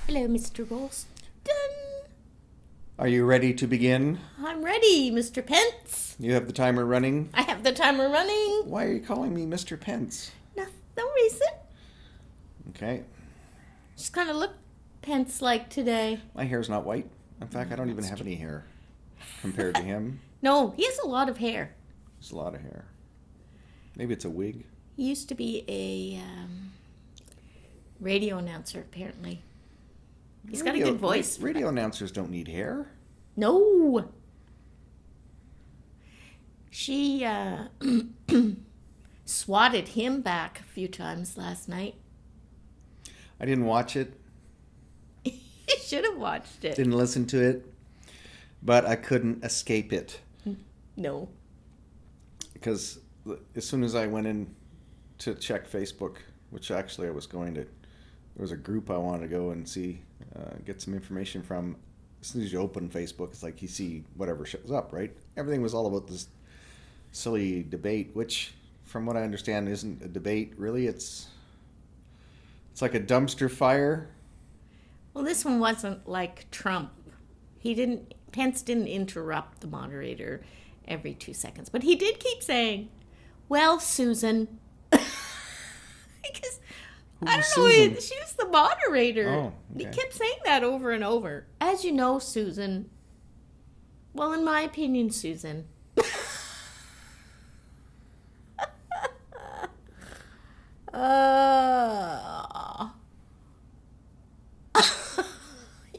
Hello, Mr. Ralston. Are you ready to begin? I'm ready, Mr. Pence. You have the timer running? I have the timer running. Why are you calling me Mr. Pence? No reason. Okay. Just kind of look Pence-like today. My hair's not white. In fact, I don't even have any hair compared to him. No, he has a lot of hair. There's a lot of hair. Maybe it's a wig. He used to be a radio announcer, apparently. He's got a good voice. Radio announcers don't need hair. No. She swatted him back a few times last night. I didn't watch it. You should have watched it. Didn't listen to it. But I couldn't escape it. No. Because as soon as I went in to check Facebook, which actually I was going to, there was a group I wanted to go and see, get some information from. As soon as you open Facebook, it's like you see whatever shows up, right? Everything was all about this silly debate, which, from what I understand, isn't a debate, really. It's like a dumpster fire. Well, this one wasn't like Trump. Pence didn't interrupt the moderator every 2 seconds, but he did keep saying, "Well, Susan," because I don't know, she was the moderator. Oh, okay. He kept saying that over and over. As you know, Susan. Well, in my opinion, Susan.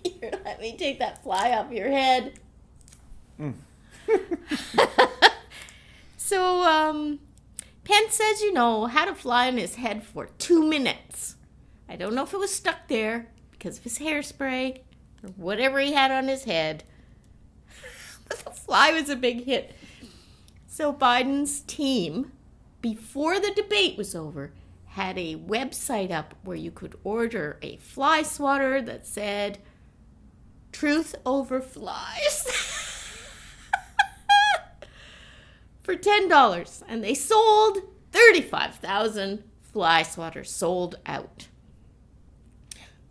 Here, let me take that fly off your head. So, Pence says, had a fly on his head for 2 minutes. I don't know if it was stuck there because of his hairspray or whatever he had on his head. But the fly was a big hit. So Biden's team, before the debate was over, had a website up where you could order a fly swatter that said, "Truth over flies." For $10, and they sold 35,000 fly swatters, sold out.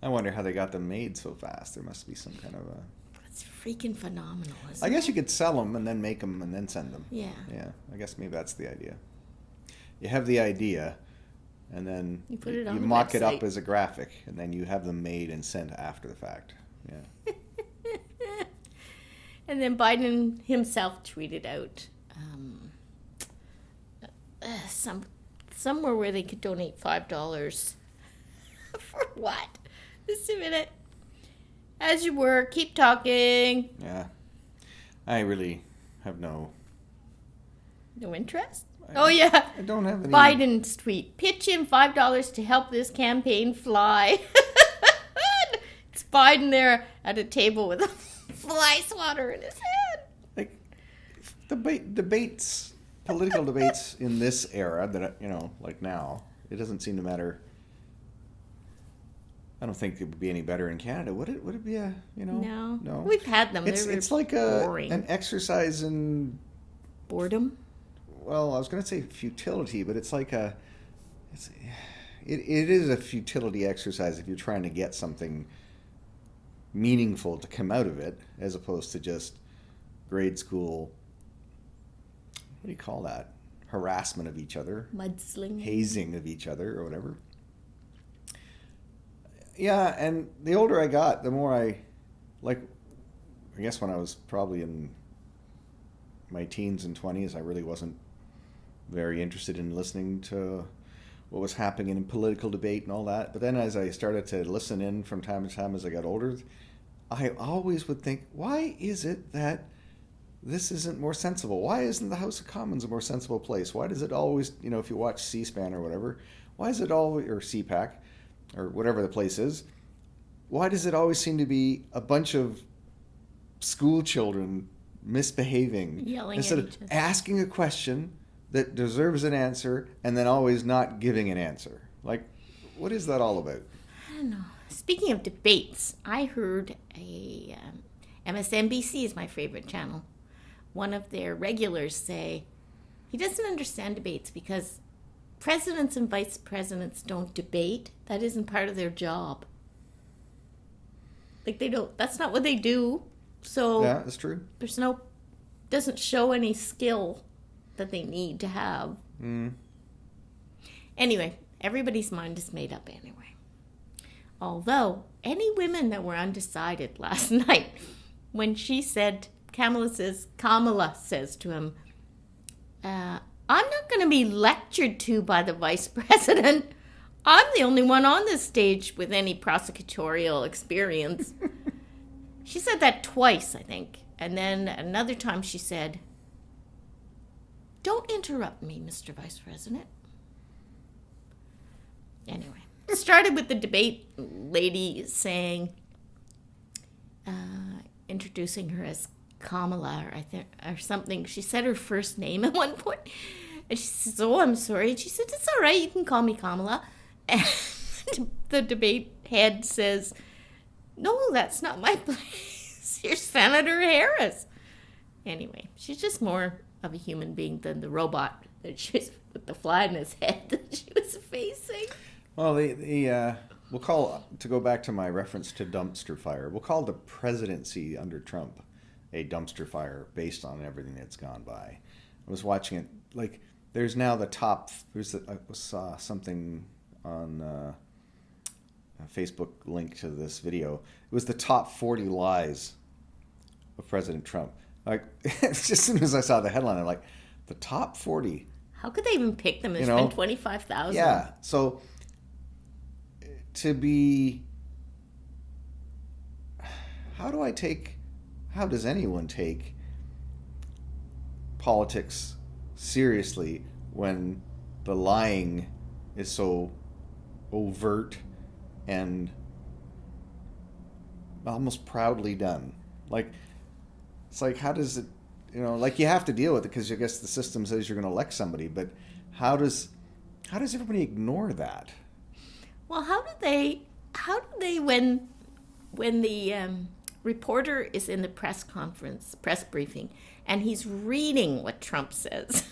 I wonder how they got them made so fast. There must be some kind of a... That's freaking phenomenal, isn't it? I guess you could sell them and then make them and then send them. Yeah. Yeah, I guess maybe that's the idea. You have the idea, and then you put it on you the mock website. it up as a graphic, and then you have them made and sent after the fact. Yeah. And then Biden himself tweeted out somewhere where they could donate $5. For what? Just a minute. As you were, keep talking. Yeah. I really have no interest? Yeah. I don't have any... Biden's tweet. Pitch in $5 to help this campaign fly. It's Biden there at a table with a fly swatter in his head. Like, debates, political debates in this era that, like now, it doesn't seem to matter. I don't think it would be any better in Canada. Would it be No. No. We've had them. It's like an exercise in... boredom? Well, I was going to say futility, but it's like it is a futility exercise if you're trying to get something meaningful to come out of it, as opposed to just grade school, what do you call that? Harassment of each other. Mudslinging. Hazing of each other or whatever. Yeah, and the older I got, the more I guess when I was probably in my teens and 20s, I really wasn't very interested in listening to what was happening in political debate and all that. But then as I started to listen in from time to time as I got older, I always would think, why is it that this isn't more sensible? Why isn't the House of Commons a more sensible place? Why does it always, if you watch C-SPAN or whatever, why is it always, or CPAC, or whatever the place is, why does it always seem to be a bunch of school children misbehaving Yelling instead at of each other. asking a question that deserves an answer and then always not giving an answer? Like, what is that all about? I don't know. Speaking of debates, I heard MSNBC is my favorite channel. One of their regulars say he doesn't understand debates because presidents and vice presidents don't debate. That isn't part of their job. Like they don't. That's not what they do. So Yeah, that's true. Doesn't show any skill that they need to have. Anyway, everybody's mind is made up anyway. Although any women that were undecided last night, when Kamala says to him, I'm not going to be lectured to by the vice president. I'm the only one on this stage with any prosecutorial experience. She said that twice, I think. And then another time she said, don't interrupt me, Mr. Vice President. Anyway, it started with the debate lady saying, introducing her as Kamala, or something. She said her first name at one point. And she says, oh, I'm sorry. And she said, it's all right. You can call me Kamala. And the debate head says, no, that's not my place. You're Senator Harris. Anyway, she's just more of a human being than the robot that she's with the fly in his head that she was facing. Well, we'll call, to go back to my reference to dumpster fire, we'll call the presidency under Trump a dumpster fire based on everything that's gone by. I was watching it, like, there's now the top, I saw something on a Facebook link to this video. It was the top 40 lies of President Trump. Like, as soon as I saw the headline, I'm like, the top 40. How could they even pick them? There's been 25,000. Yeah, so how does anyone take politics seriously when the lying is so overt and almost proudly done? Like, it's like, how does it, like, you have to deal with it because I guess the system says you're going to elect somebody, but how does everybody ignore that? Well, how do they when the reporter is in the press briefing, and he's reading what Trump says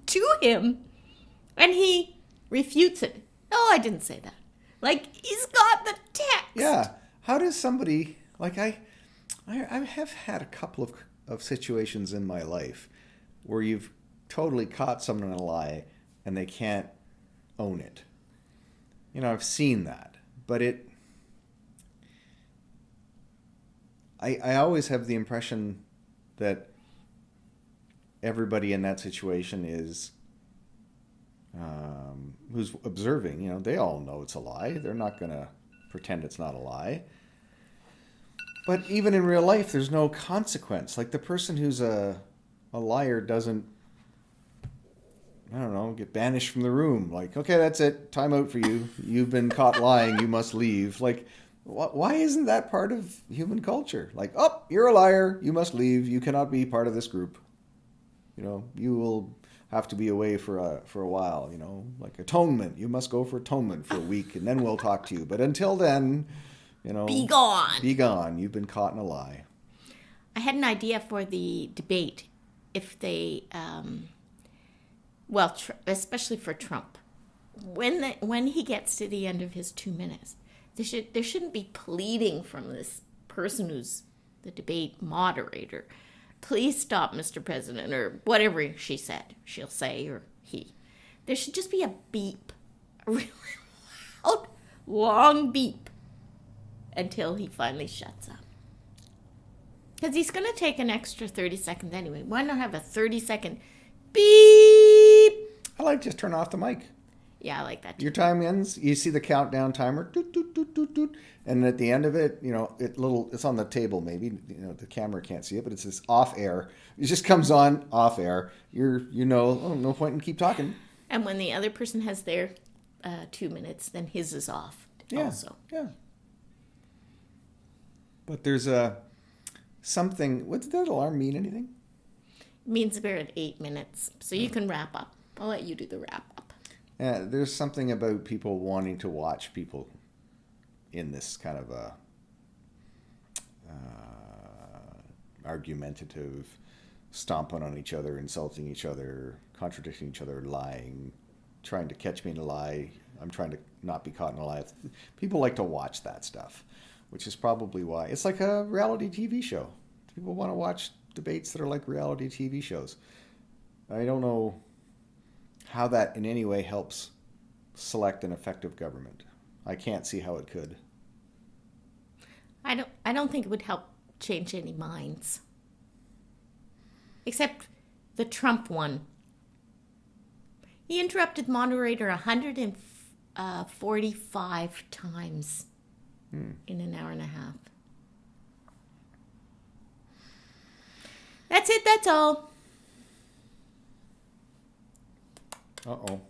to him, and he refutes it. No, I didn't say that. Like, he's got the text. Yeah. How does somebody, like, I have had a couple of situations in my life where you've totally caught someone in a lie and they can't own it. I've seen that, but I always have the impression that everybody in that situation is, who's observing, they all know it's a lie. They're not going to pretend it's not a lie. But even in real life, there's no consequence. Like, the person who's a liar doesn't, I don't know, get banished from the room. Like, okay, that's it. Time out for you. You've been caught lying. You must leave. Like, why isn't that part of human culture? Like, oh, you're a liar. You must leave. You cannot be part of this group. You will have to be away for a while. Like atonement. You must go for atonement for a week, and then we'll talk to you. But until then, be gone. Be gone. You've been caught in a lie. I had an idea for the debate. If they, especially for Trump, when he gets to the end of his 2 minutes, there shouldn't be pleading from this person who's the debate moderator. Please stop, Mr. President, or whatever she'll say, or he. There should just be a beep, a really loud, long beep, until he finally shuts up. Because he's going to take an extra 30 seconds anyway. Why not have a 30-second beep? I like just turn off the mic. Yeah, I like that too. Your time ends. You see the countdown timer, doot, doot, doot, doot, doot, and at the end of it, it's on the table. Maybe the camera can't see it, but it's this off air. It just comes on off air. No point in keep talking. And when the other person has their 2 minutes, then his is off. Also. Yeah. But there's something. What did that alarm mean? Anything? It means we're at 8 minutes, so you can wrap up. I'll let you do the wrap up. Yeah, there's something about people wanting to watch people in this kind of a argumentative, stomping on each other, insulting each other, contradicting each other, lying, trying to catch me in a lie. I'm trying to not be caught in a lie. People like to watch that stuff. which is probably why. It's like a reality TV show. People want to watch debates that are like reality TV shows. I don't know how that in any way helps select an effective government. I can't see how it could. I don't think it would help change any minds. Except the Trump one. He interrupted the moderator 145 times in an hour and a half. That's it, that's all. Uh-oh.